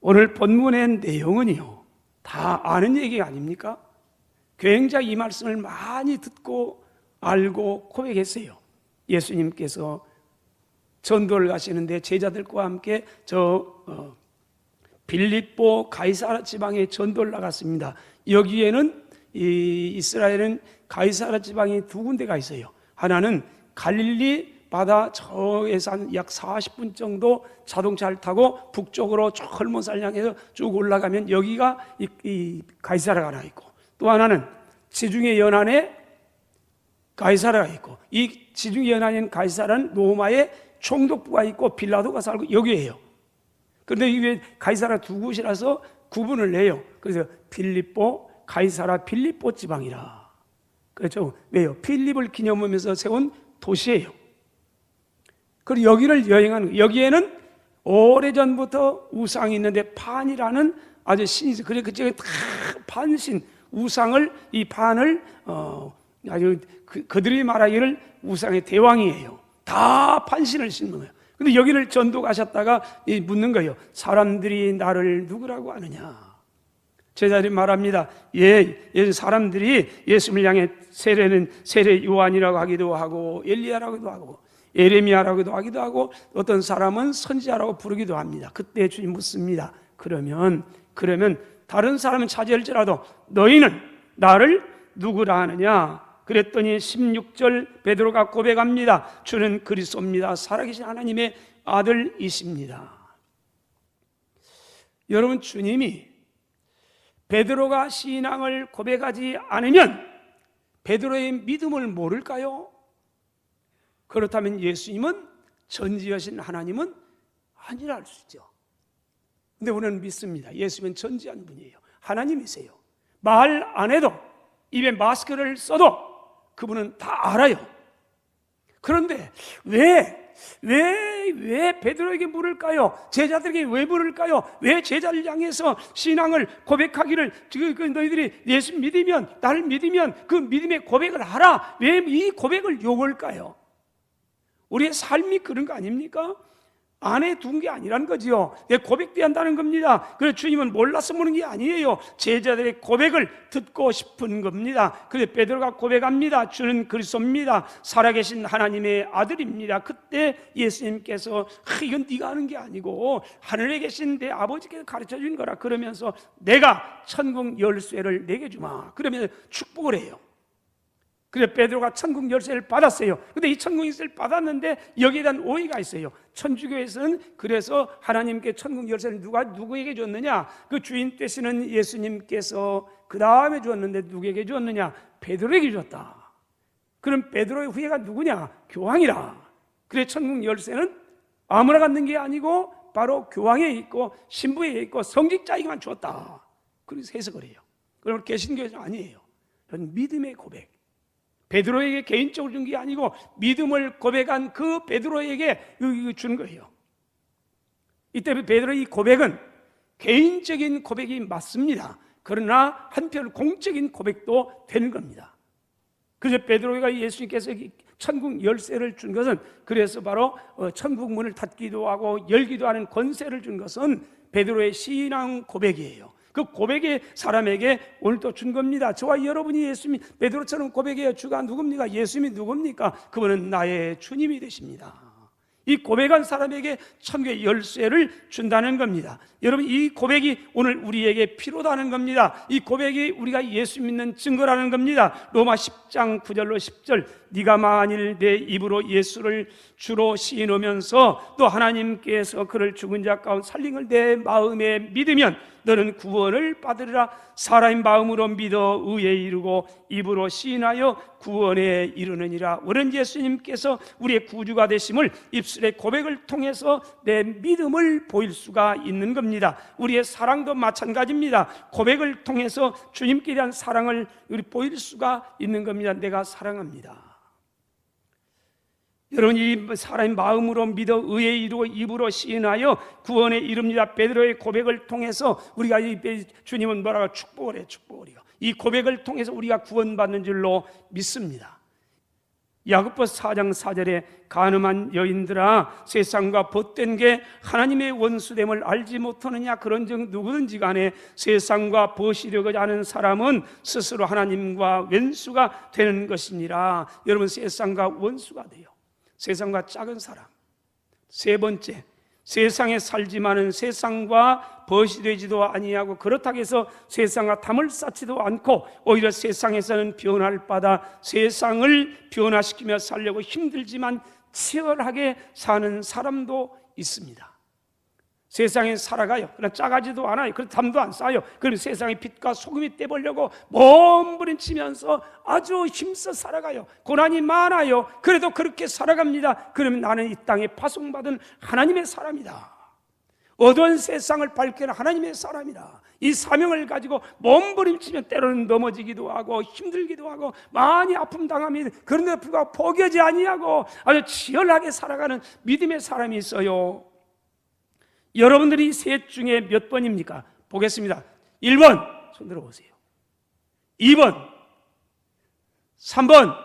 오늘 본문의 내용은요, 다 아는 얘기 아닙니까? 굉장히 이 말씀을 많이 듣고 알고 고백했어요. 예수님께서 전도를 가시는데 제자들과 함께 빌립보 가이사라 지방에 전도를 나갔습니다. 여기에는 이스라엘은 가이사라 지방이 두 군데가 있어요. 하나는 갈릴리 바다 저에서 한 약 40분 정도 자동차를 타고 북쪽으로 쭉 헐몬산 향해서 쭉 올라가면 여기가 이 가이사라가 하나 있고, 또 하나는 지중해 연안에 가이사라가 있고, 이 지중해 연안인 가이사라는 로마의 총독부가 있고 빌라도가 살고 여기에요. 그런데 이게 가이사라 두 곳이라서 구분을 해요. 그래서 빌립보, 가이사라 빌립보 지방이라. 그렇죠? 왜요? 필립을 기념하면서 세운 도시예요. 그리고 여기를 여행하는 거예요. 여기에는 오래전부터 우상이 있는데 판이라는 아주 신이 있어요. 그래 그쪽에 다 판신 우상을, 이 판을 아주 그들이 말하기를 우상의 대왕이에요. 다 판신을 신는 거예요. 근데 여기를 전도 가셨다가 묻는 거예요. 사람들이 나를 누구라고 아느냐? 제자들이 말합니다. 사람들이 예수님을 향해 세례 요한이라고 하기도 하고 엘리야라고도 하고 예레미야라고도 하기도 하고 어떤 사람은 선지자라고 부르기도 합니다. 그때 주님 묻습니다. 그러면 다른 사람은 차지할지라도 너희는 나를 누구라 하느냐? 그랬더니 16절 베드로가 고백합니다. 주는 그리스도입니다. 살아계신 하나님의 아들이십니다. 여러분, 주님이 베드로가 신앙을 고백하지 않으면 베드로의 믿음을 모를까요? 그렇다면 예수님은, 전지하신 하나님은 아니라 할 수 있죠. 근데 우리는 믿습니다. 예수님은 전지한 분이에요. 하나님이세요. 말 안 해도, 입에 마스크를 써도 그분은 다 알아요. 그런데 왜 베드로에게 물을까요? 제자들에게 왜 물을까요? 왜 제자를 향해서 신앙을 고백하기를, 너희들이 예수 믿으면, 나를 믿으면 그 믿음의 고백을 하라, 왜 이 고백을 요구할까요? 우리의 삶이 그런 거 아닙니까? 안에 둔 게 아니라는 거지요. 내 고백돼야 한다는 겁니다. 그래서 주님은 몰라서 묻는 게 아니에요. 제자들의 고백을 듣고 싶은 겁니다. 그래서 베드로가 고백합니다. 주는 그리스도입니다. 살아계신 하나님의 아들입니다. 그때 예수님께서 이건 네가 하는 게 아니고 하늘에 계신 내 아버지께서 가르쳐 준 거라. 그러면서 내가 천국 열쇠를 내게 주마. 그러면서 축복을 해요. 그래서 베드로가 천국 열쇠를 받았어요. 근데 이 천국 열쇠를 받았는데 여기에 대한 오해가 있어요. 천주교에서는 그래서 하나님께 천국 열쇠를 누구에게 줬느냐? 그 주인 되시는 예수님께서 그 다음에 주었는데 누구에게 주었느냐? 베드로에게 줬다. 그럼 베드로의 후예가 누구냐? 교황이라. 그래서 천국 열쇠는 아무나 갖는 게 아니고 바로 교황에 있고 신부에 있고 성직자에게만 줬다. 그래서 해석을 해요. 그러면 개신교에서는 아니에요. 그건 믿음의 고백. 베드로에게 개인적으로 준 게 아니고 믿음을 고백한 그 베드로에게 준 거예요. 이때 베드로의 이 고백은 개인적인 고백이 맞습니다. 그러나 한편 공적인 고백도 되는 겁니다. 그래서 베드로가 예수님께서 천국 열쇠를 준 것은, 그래서 바로 천국 문을 닫기도 하고 열기도 하는 권세를 준 것은 베드로의 신앙 고백이에요. 그 고백의 사람에게 오늘도 준 겁니다. 저와 여러분이 예수님 베드로처럼 고백해요. 주가 누굽니까? 예수님이 누굽니까? 그분은 나의 주님이 되십니다. 이 고백한 사람에게 천국의 열쇠를 준다는 겁니다. 여러분, 이 고백이 오늘 우리에게 필요하다는 겁니다. 이 고백이 우리가 예수 믿는 증거라는 겁니다. 로마 10장 9절로 10절, 네가 만일 내 입으로 예수를 주로 시인하면서 또 하나님께서 그를 죽은 자 가운데 살린 걸 내 마음에 믿으면 너는 구원을 받으리라. 사람의 마음으로 믿어 의에 이르고 입으로 시인하여 구원에 이르느니라. 우리는 예수님께서 우리의 구주가 되심을 입술의 고백을 통해서 내 믿음을 보일 수가 있는 겁니다. 우리의 사랑도 마찬가지입니다. 고백을 통해서 주님께 대한 사랑을 우리 보일 수가 있는 겁니다. 내가 사랑합니다. 여러분, 이 사람의 마음으로 믿어 의에 이르고 입으로 시인하여 구원에 이릅니다. 베드로의 고백을 통해서 우리가 주님은 뭐라고 축복을 해요. 축복을 해요. 이 고백을 통해서 우리가 구원받는 줄로 믿습니다. 야고보서 4장 4절에 간음한 여인들아 세상과 벗된 게 하나님의 원수됨을 알지 못하느냐. 그런즉 누구든지 간에 세상과 벗으려고 하는 사람은 스스로 하나님과 원수가 되는 것이니라. 여러분, 세상과 원수가 돼요. 세상과 작은 사람. 세 번째, 세상에 살지만은 세상과 벗이 되지도 아니하고 그렇다고 해서 세상과 담을 쌓지도 않고 오히려 세상에서는 변할 바다 세상을 변화시키며 살려고 힘들지만 치열하게 사는 사람도 있습니다. 세상에 살아가요. 그러나 작아지도 않아요. 그래서 담도 안 쌓아요. 그럼 세상의 빛과 소금이 떼보려고 몸부림치면서 아주 힘써 살아가요. 고난이 많아요. 그래도 그렇게 살아갑니다. 그러면 나는 이 땅에 파송받은 하나님의 사람이다. 어두운 세상을 밝히는 하나님의 사람이다. 이 사명을 가지고 몸부림치면 때로는 넘어지기도 하고 힘들기도 하고 많이 아픔 당하면 그런데 불구하고 포기하지 아니하고 아주 치열하게 살아가는 믿음의 사람이 있어요. 여러분들이 셋 중에 몇 번입니까? 보겠습니다. 1번 손 들어보세요. 2번 3번.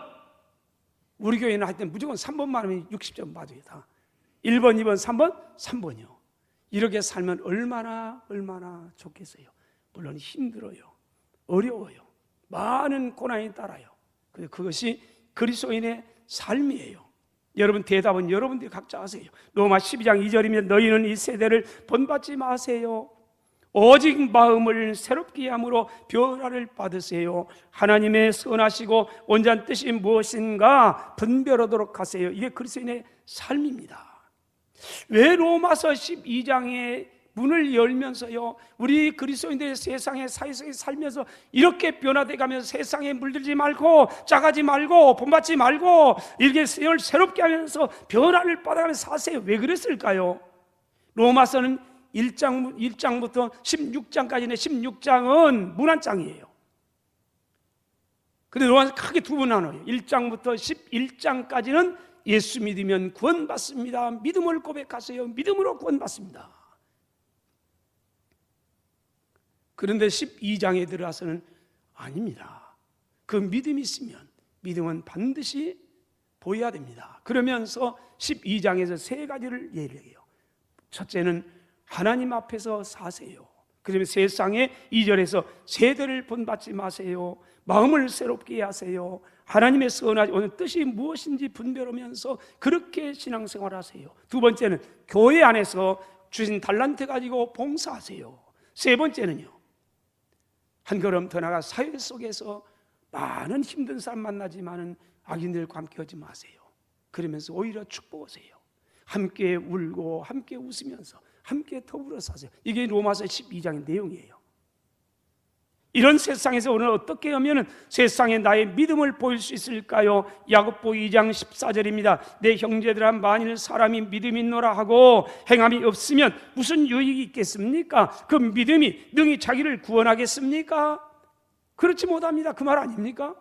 우리 교회는 하여튼 무조건 3번만 하면 60점 받아요. 다 1번 2번 3번 3번이요. 이렇게 살면 얼마나 좋겠어요. 물론 힘들어요. 어려워요. 많은 고난이 따라요. 그것이 그리스도인의 삶이에요. 여러분, 대답은 여러분들이 각자 하세요. 로마 12장 2절이면 너희는 이 세대를 본받지 마세요. 오직 마음을 새롭게 함으로 변화를 받으세요. 하나님의 선하시고 온전한 뜻이 무엇인가 분별하도록 하세요. 이게 그리스도인의 삶입니다. 왜 로마서 12장에 문을 열면서요, 우리 그리스도인들의 세상에 사회속에 살면서 이렇게 변화돼 가면서 세상에 물들지 말고 작아지 말고 본받지 말고 이렇게 새롭게 하면서 변화를 받아가면서 사세요. 왜 그랬을까요? 로마서는 1장부터 16장까지는 16장은 문안장이에요. 근데 로마서 크게 두 번 나눠요. 1장부터 11장까지는 예수 믿으면 구원받습니다. 믿음을 고백하세요. 믿음으로 구원받습니다. 그런데 12장에 들어가서는 아닙니다. 그 믿음이 있으면 믿음은 반드시 보여야 됩니다. 그러면서 12장에서 세 가지를 얘기해요. 첫째는 하나님 앞에서 사세요. 그러면 세상에 2절에서 세대를 본받지 마세요. 마음을 새롭게 하세요. 하나님의 선하신 오늘 뜻이 무엇인지 분별하면서 그렇게 신앙생활 하세요. 두 번째는 교회 안에서 주신 달란트 가지고 봉사하세요. 세 번째는요, 한 걸음 더 나가 사회 속에서 많은 힘든 사람 만나지만은 악인들과 함께 하지 마세요. 그러면서 오히려 축복하세요. 함께 울고 함께 웃으면서 함께 더불어 사세요. 이게 로마서 12장의 내용이에요. 이런 세상에서 오늘 어떻게 하면 세상에 나의 믿음을 보일 수 있을까요? 야고보 2장 14절입니다. 내 형제들아, 만일 사람이 믿음이 있노라 하고 행함이 없으면 무슨 유익이 있겠습니까? 그 믿음이 능히 자기를 구원하겠습니까? 그렇지 못합니다. 그 말 아닙니까?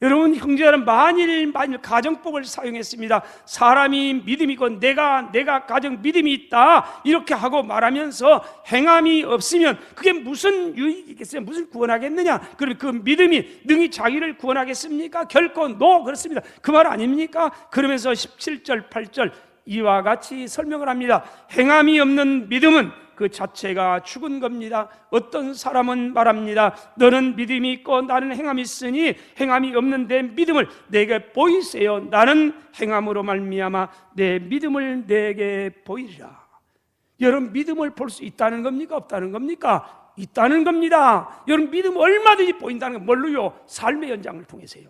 여러분, 형제들은 만일 가정법을 사용했습니다. 사람이 믿음이 있고 내가 가정 믿음이 있다 이렇게 하고 말하면서 행함이 없으면 그게 무슨 유익이 있겠어요? 무슨 구원하겠느냐? 그럼 그 믿음이 능히 자기를 구원하겠습니까? 결코 노. 그렇습니다. 그 말 아닙니까? 그러면서 17절 8절 이와 같이 설명을 합니다. 행함이 없는 믿음은 그 자체가 죽은 겁니다. 어떤 사람은 말합니다. 너는 믿음이 있고 나는 행함이 있으니 행함이 없는 내 믿음을 내게 보이세요. 나는 행함으로 말미암아 내 믿음을 내게 보이리라. 여러분, 믿음을 볼 수 있다는 겁니까? 없다는 겁니까? 있다는 겁니다. 여러분, 믿음 얼마든지 보인다는 건 뭘로요? 삶의 현장을 통해서요.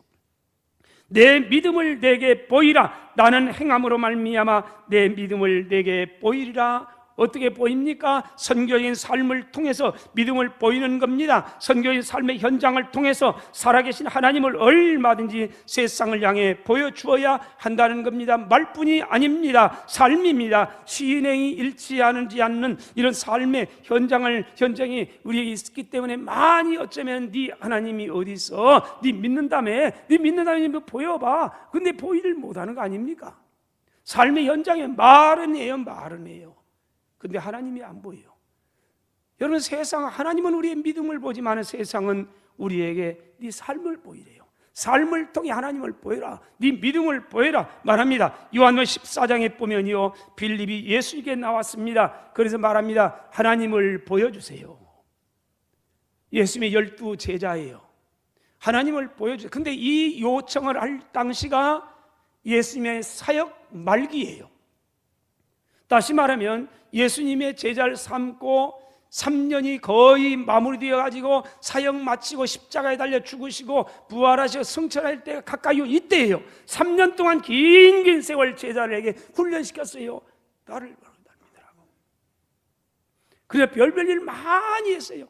내 믿음을 내게 보이라. 나는 행함으로 말미암아 내 믿음을 내게 보이리라. 어떻게 보입니까? 선교인 삶을 통해서 믿음을 보이는 겁니다. 선교인 삶의 현장을 통해서 살아계신 하나님을 얼마든지 세상을 향해 보여주어야 한다는 겁니다. 말뿐이 아닙니다. 삶입니다. 시인행이 일치하지 않는 이런 삶의 현장이 우리에게 있기 때문에 많이 어쩌면 네 하나님이 어디 있어? 네 믿는다며 보여봐. 근데 보이질 못하는 거 아닙니까? 삶의 현장에 말은 해요. 근데 하나님이 안 보여요. 여러분, 하나님은 우리의 믿음을 보지만 세상은 우리에게 네 삶을 보이래요. 삶을 통해 하나님을 보여라, 네 믿음을 보여라 말합니다. 요한복음 14장에 보면요, 빌립이 예수에게 나왔습니다. 그래서 말합니다. 하나님을 보여주세요. 예수님의 12 제자예요. 하나님을 보여주세요. 근데 이 요청을 할 당시가 예수님의 사역 말기예요. 다시 말하면 예수님의 제자를 삼고 3년이 거의 마무리되어 가지고 사역 마치고 십자가에 달려 죽으시고 부활하시고 승천할 때가 가까이 이때예요. 3년 동안 긴 세월 제자들에게 훈련시켰어요. 나를 믿으라고. 그래 별별 일 많이 했어요.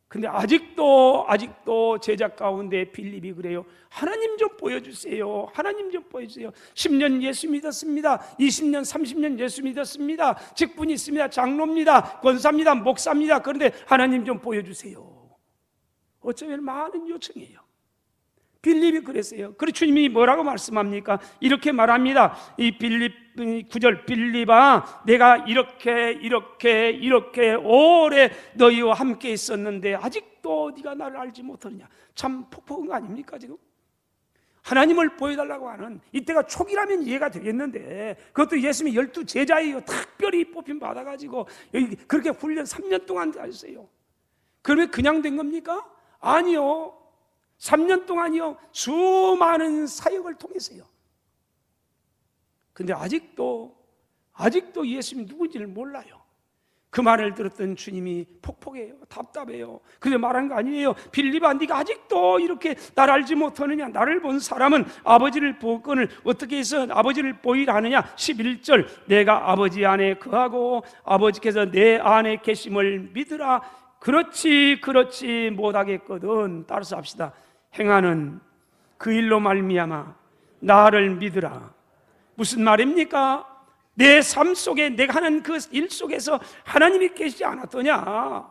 근데 아직도 제자 가운데 빌립이 그래요. 하나님 좀 보여주세요. 하나님 좀 보여주세요. 10년 예수 믿었습니다. 20년 30년 예수 믿었습니다. 직분이 있습니다. 장로입니다. 권사입니다. 목사입니다. 그런데 하나님 좀 보여주세요. 어쩌면 많은 요청이에요. 빌립이 그랬어요. 그리고 주님이 뭐라고 말씀합니까? 이렇게 말합니다. 이 빌립 9절, 빌립아, 내가 이렇게 오래 너희와 함께 있었는데 아직도 네가 나를 알지 못하느냐. 참 폭포인 거 아닙니까 지금? 하나님을 보여달라고 하는 이때가 초기라면 이해가 되겠는데, 그것도 예수님이 12 제자예요. 특별히 뽑힘 받아가지고 그렇게 훈련 3년 동안 하셨어요. 그러면 그냥 된 겁니까? 아니요. 3년 동안이요, 수많은 사역을 통해서요. 근데 아직도 예수님이 누군지를 몰라요. 그 말을 들었던 주님이 폭폭해요. 답답해요. 그래 말한 거 아니에요. 빌립아, 네가 아직도 이렇게 나를 알지 못하느냐. 나를 본 사람은 아버지를 보거늘 어떻게 해서 아버지를 보이라 하느냐. 11절, 내가 아버지 안에 거하고 아버지께서 내 안에 계심을 믿으라. 그렇지 못하겠거든. 따라서 합시다. 행하는 그 일로 말미암아 나를 믿으라. 무슨 말입니까? 내 삶 속에 내가 하는 그 일 속에서 하나님이 계시지 않았더냐?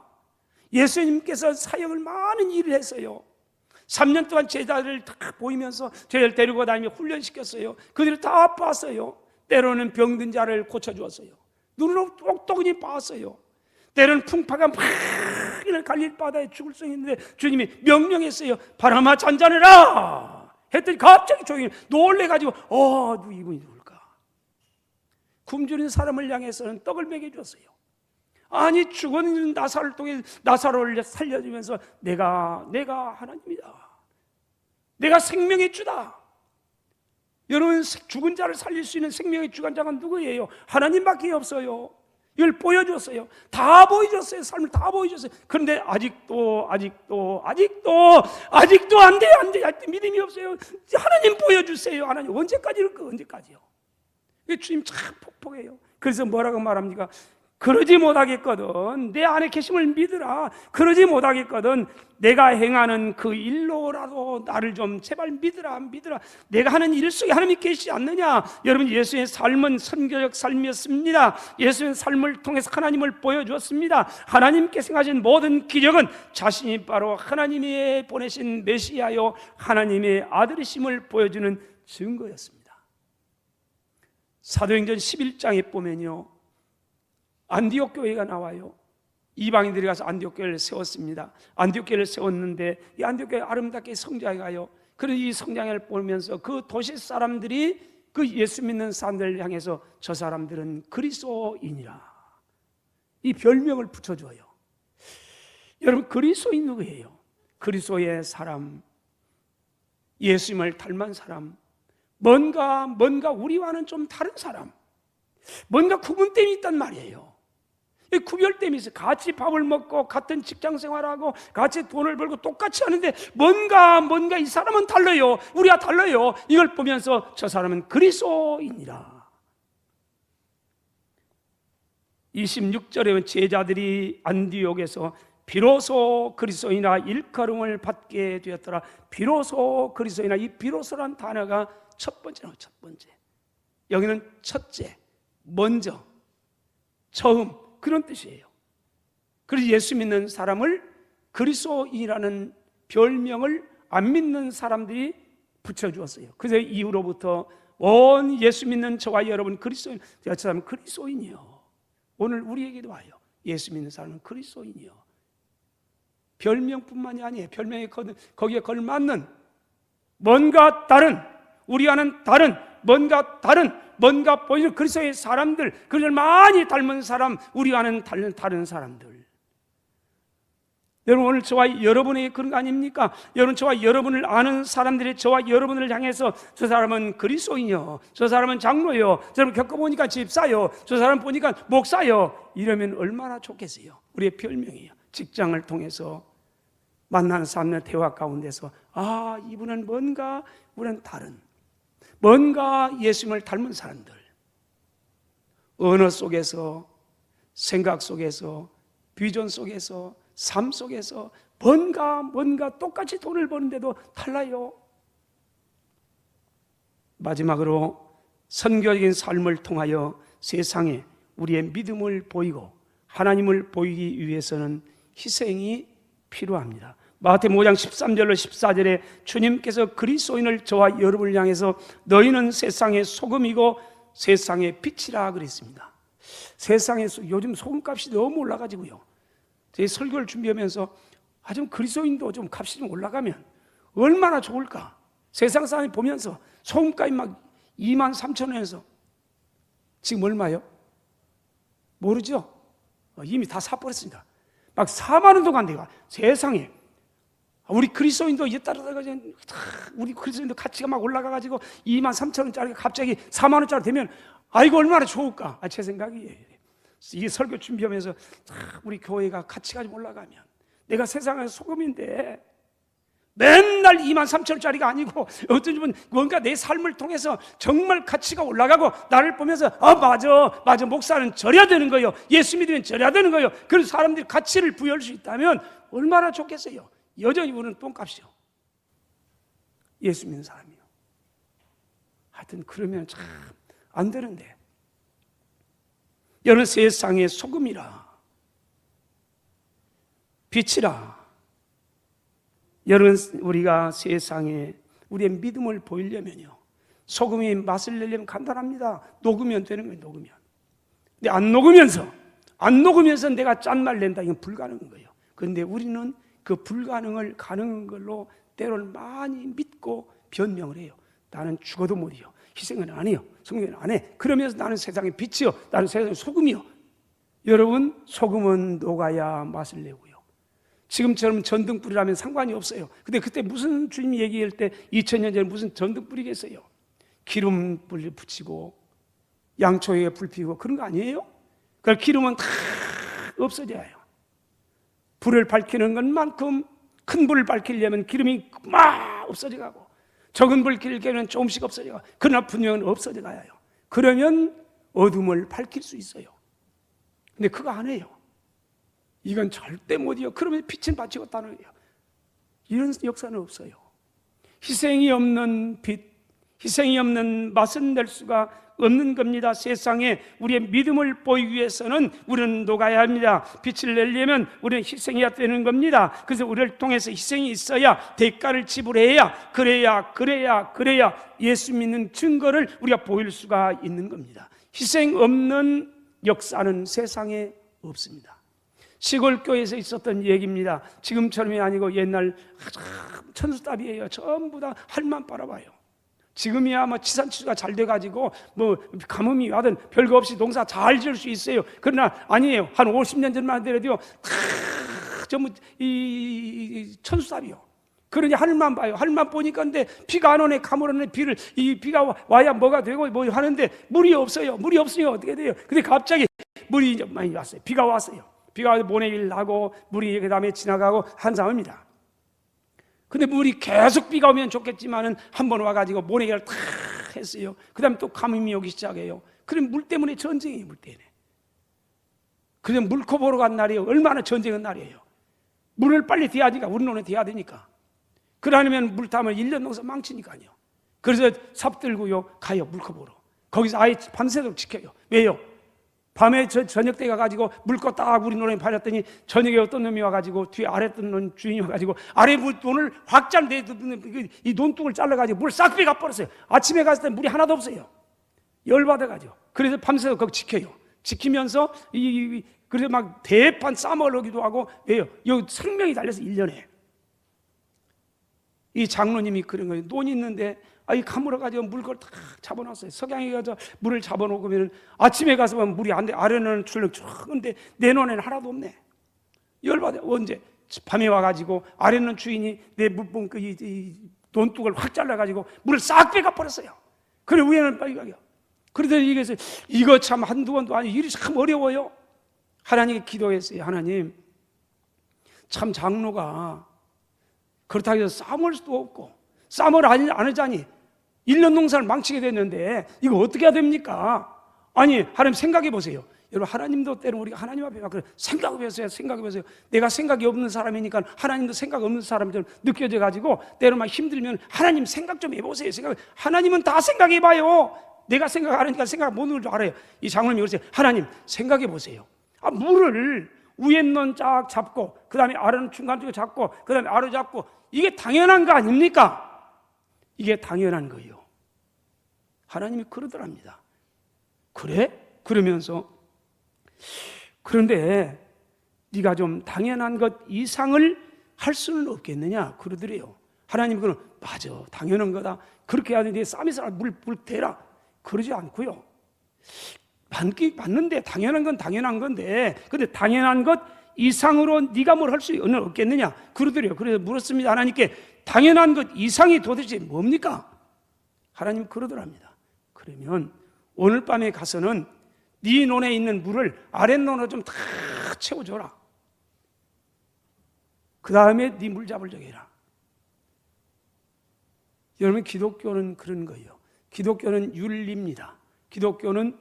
예수님께서 사역을 많은 일을 했어요. 3년 동안 제자들을 다 보이면서 제자들 데리고 다니며 훈련시켰어요. 그들을 다 봤어요. 때로는 병든 자를 고쳐주었어요. 눈으로 똑똑히 봤어요. 때로는 풍파가 막 갈릴 바다에 죽을 수 있는데 주님이 명령했어요. 바람아 잔잔해라 했더니 갑자기 조용히 놀래가지고 이분이 누굴까? 굶주린 사람을 향해서는 떡을 먹여줬어요. 아니 죽은 나사로를 통해 나사로를 살려주면서 내가 하나님이다. 내가 생명의 주다. 여러분, 죽은 자를 살릴 수 있는 생명의 주관자가 누구예요? 하나님밖에 없어요. 이걸 보여줬어요. 다 보여줬어요. 삶을 다 보여줬어요. 그런데 아직도 안 돼요. 믿음이 없어요. 하나님 보여주세요. 하나님 언제까지 이럴까? 언제까지요? 주님 참 폭폭해요. 그래서 뭐라고 말합니까? 그러지 못하겠거든 내 안에 계심을 믿으라. 그러지 못하겠거든 내가 행하는 그 일로라도 나를 좀 제발 믿으라. 내가 하는 일 속에 하나님이 계시지 않느냐? 여러분, 예수의 삶은 선교적 삶이었습니다. 예수의 삶을 통해서 하나님을 보여주었습니다. 하나님께서 하신 모든 기적은 자신이 바로 하나님이 보내신 메시아요 하나님의 아들이심을 보여주는 증거였습니다. 사도행전 11장에 보면요, 안디옥 교회가 나와요. 이방인들이 가서 안디옥 교회를 세웠습니다. 안디옥 교회를 세웠는데 이 안디옥 교회가 아름답게 성장해가요. 그래서 이 성장을 보면서 그 도시 사람들이 그 예수 믿는 사람들을 향해서 저 사람들은 그리스도인이라 이 별명을 붙여줘요. 여러분, 그리스도인 누구예요? 그리스도의 사람, 예수님을 닮은 사람, 뭔가 우리와는 좀 다른 사람, 뭔가 구분됨이 있단 말이에요. 구별됨이 있어요. 같이 밥을 먹고 같은 직장 생활하고 같이 돈을 벌고 똑같이 하는데 뭔가 이 사람은 달라요. 우리가 달라요. 이걸 보면서 저 사람은 그리스도인이라. 26절에 제자들이 안디옥에서 비로소 그리스도인이라 일컬음을 받게 되었더라. 비로소 그리스도인이라. 이 비로소란 단어가 첫 번째. 여기는 첫째, 먼저, 처음, 그런 뜻이에요. 그래서 예수 믿는 사람을 그리스도인이라는 별명을 안 믿는 사람들이 붙여주었어요. 그래서 이후로부터 온 예수 믿는 저와 여러분 그리스도인, 저 사람은 그리스도인이요. 오늘 우리에게도 와요. 예수 믿는 사람은 그리스도인이요. 별명뿐만이 아니에요. 별명에 거기에 걸맞는 뭔가 다른, 우리와는 다른, 뭔가 다른, 뭔가 보이는 그리스도의 사람들, 그를 많이 닮은 사람, 우리와는 다른 사람들. 여러분, 오늘 저와 여러분의 그런 거 아닙니까? 여러분, 저와 여러분을 아는 사람들이 저와 여러분을 향해서 저 사람은 그리스도인이요, 저 사람은 장로요, 저 사람 겪어보니까 집사요, 저 사람 보니까 목사요, 이러면 얼마나 좋겠어요. 우리의 별명이에요. 직장을 통해서 만나는 사람의 대화 가운데서 아, 이분은 뭔가 우리는 다른, 뭔가 예수님을 닮은 사람들. 언어 속에서, 생각 속에서, 비전 속에서, 삶 속에서 뭔가 똑같이 돈을 버는데도 달라요. 마지막으로 선교적인 삶을 통하여 세상에 우리의 믿음을 보이고 하나님을 보이기 위해서는 희생이 필요합니다. 마태복음 5장 13절로 14절에 주님께서 그리스도인을 저와 여러분을 향해서 너희는 세상의 소금이고 세상의 빛이라 그랬습니다. 세상에서 요즘 소금값이 너무 올라가지고요, 제 설교를 준비하면서 좀 그리스도인도 좀 값이 좀 올라가면 얼마나 좋을까. 세상 사람이 보면서 소금값이 막 23,000원에서 지금 얼마요? 모르죠? 이미 다 사버렸습니다. 막 4만 원도 간대요. 세상에. 우리 그리스도인도 이에 따라서 우리 그리스도인도 가치가 막 올라가가지고 23,000원짜리가 갑자기 4만 원짜리 되면 아이고 얼마나 좋을까. 제 생각이에요. 이 설교 준비하면서 우리 교회가 가치가 좀 올라가면, 내가 세상의 소금인데 맨날 23,000원짜리가 아니고 어떤 분은 뭔가 내 삶을 통해서 정말 가치가 올라가고 나를 보면서 맞아 목사는 절해야 되는 거예요, 예수 믿으면 절해야 되는 거예요, 그래서 사람들이 가치를 부여할 수 있다면 얼마나 좋겠어요. 여전히 우리는 똥값이요, 예수 믿는 사람이요. 하여튼 그러면 참 안 되는데, 여러분, 세상의 소금이라, 빛이라. 여러분, 우리가 세상에 우리의 믿음을 보이려면요, 소금이 맛을 내려면 간단합니다. 녹으면 되는 거예요. 녹으면. 근데 안 녹으면서 내가 짠말 낸다, 이건 불가능한 거예요. 그런데 우리는 그 불가능을 가능한 걸로 때로는 많이 믿고 변명을 해요. 나는 죽어도 못해요, 희생은 안 해요, 성경은 안 해. 그러면서 나는 세상의 빛이요, 나는 세상의 소금이요. 여러분, 소금은 녹아야 맛을 내고요. 지금처럼 전등불이라면 상관이 없어요. 근데 그때 무슨 주님이 얘기할 때 2000년 전에 무슨 전등불이겠어요? 기름불 붙이고 양초에 불 피우고 그런 거 아니에요? 그러니까 기름은 다 없어져요. 불을 밝히는 것만큼 큰 불을 밝히려면 기름이 막 없어져 가고, 적은 불 길게는 조금씩 없어져 가고, 그러나 분명히 없어져 가요. 그러면 어둠을 밝힐 수 있어요. 근데 그거 안 해요. 이건 절대 못이요. 그러면 빛은 바치겠다는 거예요. 이런 역사는 없어요. 희생이 없는 빛, 희생이 없는 맛은 낼 수가 없는 겁니다. 세상에 우리의 믿음을 보이기 위해서는 우리는 녹아야 합니다. 빛을 내려면 우리는 희생해야 되는 겁니다. 그래서 우리를 통해서 희생이 있어야, 대가를 지불해야, 그래야 예수 믿는 증거를 우리가 보일 수가 있는 겁니다. 희생 없는 역사는 세상에 없습니다. 시골 교회에서 있었던 얘기입니다. 지금처럼이 아니고 옛날 천수답이에요. 전부 다 할만 빨아봐요. 지금이야 뭐 치산치수가 잘 돼가지고 뭐 가뭄이 와든 별거 없이 농사 잘 지을 수 있어요. 그러나 아니에요. 한 50년 전만 하더라도요, 전부 이 천수답이요. 그러니 하늘만 봐요. 하늘만 보니까 근데 비가 안 오네, 가물었네. 비가 와야 뭐가 되고 뭐 하는데 물이 없어요. 물이 없으니까 어떻게 돼요? 근데 갑자기 물이 이제 많이 왔어요. 비가 왔어요. 비가 와서 모내기를 하고 물이 그 다음에 지나가고 한상입니다. 근데 물이 계속 비가 오면 좋겠지만은 한 번 와가지고 모내기를 탁 했어요. 그 다음에 또 가뭄이 오기 시작해요. 그럼 물 때문에 전쟁이에요, 물 때문에. 그래서 물코 보러 간 날이에요. 얼마나 전쟁한 날이에요. 물을 빨리 대야 되니까, 우리 논에 대야 되니까. 그러면 물 타면 1년 농사 망치니까요. 그래서 삽 들고요, 가요, 물코 보러. 거기서 아예 밤새도록 지켜요. 왜요? 밤에 저녁 때 가가지고 물거 딱 우리 논에 팔았더니 저녁에 어떤 놈이 와가지고 뒤에 아래 뜬 논 주인이 와가지고 아래 논을 확장 이 논둑을 잘라가지고 물 싹 빼가 버렸어요. 아침에 갔을 때 물이 하나도 없어요. 열받아가지고. 그래서 밤새도록 거기 지켜요. 지키면서 그래서 막 대판 싸먹으기도 하고. 왜요? 이 생명이 달려서 1년에 이 장로님이 그런 거예요. 논이 있는데 이 가물어 가지고 물걸 다 잡아놨어요. 석양에 가서 물을 잡아놓으면 아침에 가서 보면 물이 안 돼. 아래는 출렁 쭉. 근데 내 논에는 하나도 없네. 열받아. 언제? 밤에 와가지고 아래는 주인이 내 물봉 이 논둑을 확 잘라가지고 물을 싹 빼가 버렸어요. 그래 위에는 빨리 가요. 그러더니 이거 참 한두 번도 아니 일이 참 어려워요. 하나님께 기도했어요. 하나님, 참 장로가 그렇다고 해서 싸울 수도 없고 싸움을 안 하자니 1년 농사를 망치게 됐는데 이거 어떻게 해야 됩니까? 아니 하나님 생각해 보세요. 여러분 하나님도 때로 우리가 하나님 앞에 막 생각해 보세요. 생각해 보세요. 내가 생각이 없는 사람이니까 하나님도 생각 없는 사람처럼 느껴져 가지고 때로 막 힘들면 하나님 생각 좀 해보세요. 하나님은 다 생각해 봐요. 내가 생각하니까 생각 못 하는 줄 알아요. 이 장로님이 그러세요. 하나님 생각해 보세요. 물을 위에는 쫙 잡고 그 다음에 아래는 중간 쪽에 잡고 그 다음에 아래 잡고 이게 당연한 거 아닙니까? 이게 당연한 거예요. 하나님이 그러더랍니다. 그래? 그러면서 그런데 네가 좀 당연한 것 이상을 할 수는 없겠느냐 그러더래요. 하나님은 그럼 맞아 당연한 거다. 그렇게 해야 되는데 쌈에서 물 대라. 그러지 않고요. 받는데 당연한 건 당연한 건데 근데 당연한 것 이상으로 네가 뭘 할 수는 없겠느냐 그러더래요. 그래서 물었습니다. 하나님께 당연한 것 이상이 도대체 뭡니까? 하나님 그러더랍니다. 그러면 오늘 밤에 가서는 네 논에 있는 물을 아랫논으로 좀 다 채워줘라. 그 다음에 네 물 잡을 적이 해라. 여러분 기독교는 그런 거예요. 기독교는 윤리입니다. 기독교는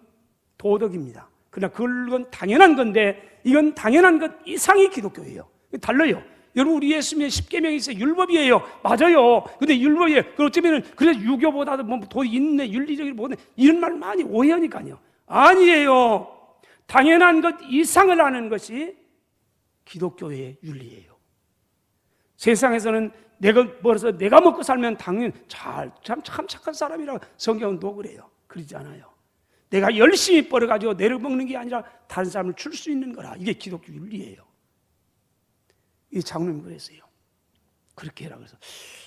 도덕입니다. 그러나 그건 당연한 건데 이건 당연한 것 이상이 기독교예요. 달라요. 여러분 우리 예수님의 10계명이 있어요. 율법이에요. 맞아요. 근데 율법이에요. 어쩌면 그래서 유교보다도 더 있네 윤리적인 뭐네 이런 말 많이 오해하니까요. 아니에요. 당연한 것 이상을 하는 것이 기독교의 윤리예요. 세상에서는 내가 먹고 살면 당연히 참 착한 사람이라고 성경은 또 그래요. 그러지 않아요. 내가 열심히 벌어가지고 내려 먹는 게 아니라 다른 사람을 줄 수 있는 거라. 이게 기독교 윤리예요. 이 장로님 그랬어요. 그렇게 해라. 그래서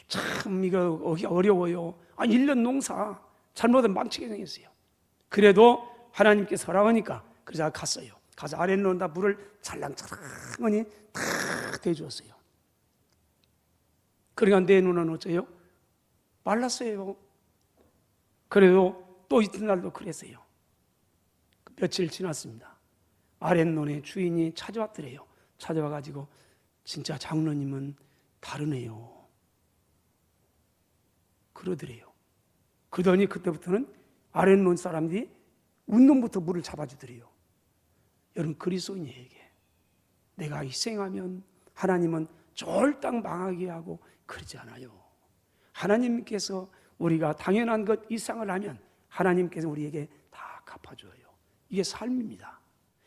참 이거 어려워요. 1년 농사 잘못하면 망치게 생겼어요. 그래도 하나님께서 허락하니까 그래서 갔어요. 가서 아랫논에다 물을 찰랑찰랑하니 다 대주었어요. 그러니까 내 눈은 어째요? 말랐어요. 그래도 또 이튿날도 그랬어요. 며칠 지났습니다. 아랫논의 주인이 찾아왔더래요. 찾아와가지고 진짜 장로님은 다르네요. 그러더래요. 그러더니 그때부터는 아랫논 사람들이 운동부터 물을 잡아주더래요. 여러분 그리스도인에게 내가 희생하면 하나님은 쫄딱 망하게 하고 그러지 않아요. 하나님께서 우리가 당연한 것 이상을 하면 하나님께서 우리에게 다 갚아줘요. 이게 삶입니다.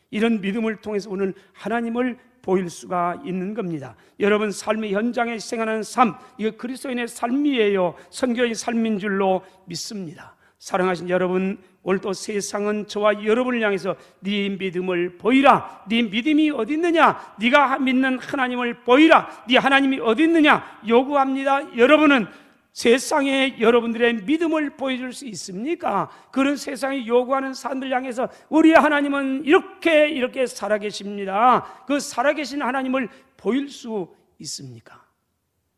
이런 믿음을 통해서 오늘 하나님을 보일 수가 있는 겁니다. 여러분 삶의 현장에 희생하는 삶, 이거 그리스도인의 삶이에요. 선교의 삶인 줄로 믿습니다. 사랑하신 여러분, 오늘도 세상은 저와 여러분을 향해서 네 믿음을 보이라. 네 믿음이 어디 있느냐? 네가 믿는 하나님을 보이라. 네 하나님이 어디 있느냐? 요구합니다. 여러분은 세상에 여러분들의 믿음을 보여줄 수 있습니까? 그런 세상이 요구하는 사람들 향해서 우리의 하나님은 이렇게 살아계십니다. 그 살아계신 하나님을 보일 수 있습니까?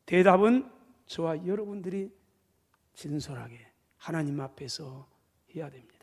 대답은 저와 여러분들이 진솔하게 하나님 앞에서 해야 됩니다.